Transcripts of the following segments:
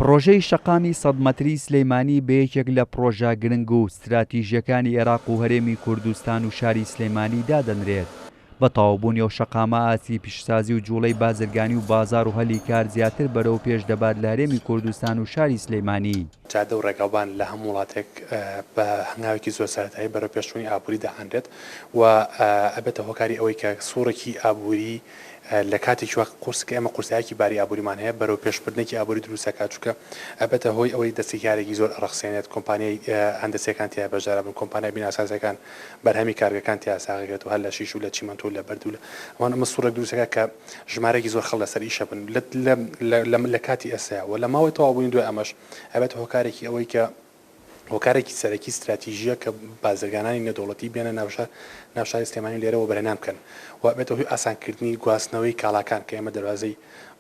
پرۆژەی شەقامی 100 مەتری سلەیمانی بەیەکێک لە پرۆژە گرنگ و ستراتیژیەکانی عێراق و هەرێمی کوردستان و شاری سلەیمانی دادەنرێت. بە تەواوبوونی ئەو شەقامە ئاسی پیشسازی و جوڵەی بازرگانی و بازار و هەلی کار زیاتر بەرەو پێش دەبات لە هەرێمی کوردستان و شاری سلەیمانی. جادە و ڕێگاوبان لە هەموو وڵاتێک بە هەنگاوێکی زۆر سەرەتایی بەرەو پێشبوونی ئابووری داهەنرێت و ئەبێتە هۆکاری ئەوەی کە سوورێکی ئابووری لە کاتێکی وەک قورسکە ئێمە قورسایەکی باری ئابووریمان هەیە بەرەو پێشبردنێکی ئابووری دروستەکات چووکە ئەبێتە هۆی ئەوەی دەستێکارێکی زۆر ئەڕەخسێنێت کۆمپانیای هەندسەکان تیا بەژارە بن کۆمپانیای بیناسازەکان بەرهەمی کارگەکان تیا ساغێت و هەر لە شیش و لە چیمەنت و لە بەردوو لە ئەوان ئەمە سوورە دروستەکە کە ژمارەی زۆر خەڵ لەسەر ئیشە بن لە کاتی ئەسەیە و لە ماوەی تەواوبوونی دوای ئەمەش ئەبێت هۆکارێکی ئەوەی کە هۆکارێکی سەرەکی استراتیژیە کە بازرگانانی نەدەوڵەتی بێنە ناوشاری سلێمانی لێرەوە بەرهەنام بکەن و بێتە هۆی ئاسانکردنی گواستنەوەی کاڵاکان کە ئێمە دەواازەی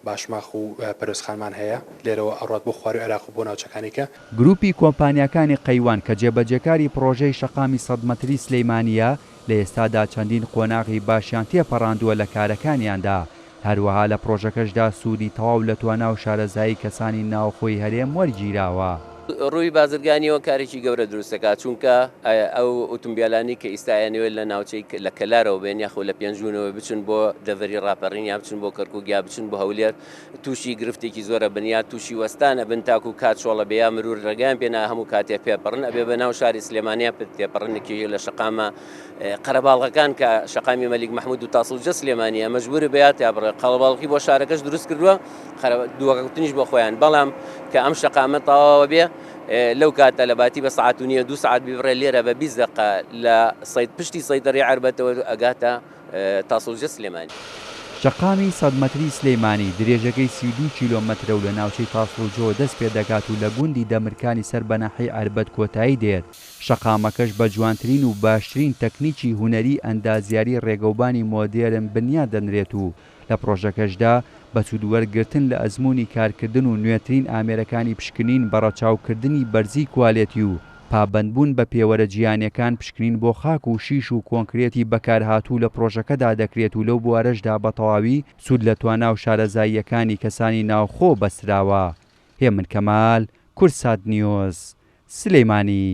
باشماخ و پەرۆسخانمان هەیە لێرەوە ئەڕات بۆ خواری عێراق و بۆ ناوچەکانی کە گروپی کۆمپانیەکانی قەیوان کە جێبەجێکاری پرۆژەی شەقامی 100 مەتری سلەیمانیە لە ئێستادا چەندین قۆناغی باشیان تێپەڕاندووە لە کارەکانیاندا. هەروەها لە پرۆژەکەشدا سوودی تەواو لە توانە و شارەزایی کەسانی ناوخۆی هەرێم وەرگیراوە. ڕووی بازرگانیەوە کارێکی گەورە دروستەکات چونکە ئەو ئۆتۆمبیلانی کە ئیستایانەوە لە ناوچەی لە کەلارەوە بێن یاخۆ لە پێنجونەوە بچن بۆ دەڤەری ڕاپەڕین یا بچن بۆ کەرکووگیا بچن بۆ هەولێر تووشی گرفتێکی زۆرە بنیا تووشی وەستانە بن تاکو کات شۆڵە بەیا مرور ڕێگەیان پێنا هەموو کاتێ پێپەڕن ئەبێ بە ناو شاری سلێمانیا تێپەڕنێکی لە شەقامە قەرەباڵغەکان کە شەقامی مەلیک مەحموود و تاسڵجە سلێمانیە مەجبورە بەیات یا بڕێ قەڵەباڵغی بۆ شارەکەش دروست کردووە دووەکەوتنیش بۆ خۆیان بەڵام کە ئەم شەقامە تەواوە بێ لەو کاتە لە باتی بە سەعات و نییە 2 ساعت ببڕێ لێرە بە 20 دقیقە لە پشتی سەیدەڕی عەربەتەوە ئەگاتە تاسڵجە سلێمانی. شەقامی 100 مەتری سلەیمانی درێژەکەی 32 کیلۆمەترە و لە ناوچەی تاسڵجۆ دەست پێ دەکات و لە گوندی دەمرکانی سەر بەناحی عەربەت کۆتایی دێت. شەقامەکەش بە جوانترین و باشترین تەکنیکی هونەری ئەندازیاری ڕێگەوبانی مۆدێرن بنیاد دەنرێت و لە پرۆژەکەشدا بە سوودوەرگرتن لە ئەزموونی کارکردن و نوێترین ئامێرەکانی پشکنین بەڕەچاوکردنی بەرزی کوالێتی و پابەندبوون بە پێوەرە جیهانیەکان پشکنین بۆ خاک و شیش و کۆنکرێتی بەکارهاتوو لە پرۆژەکەدا دەکرێت و لەو بوارەشدا بە تەواوی سوود لە توانا و شارەزاییەکانی کەسانی ناوخۆ بەستراوە. هێمن کەمال، کورسات نیۆز، سلەیمانی.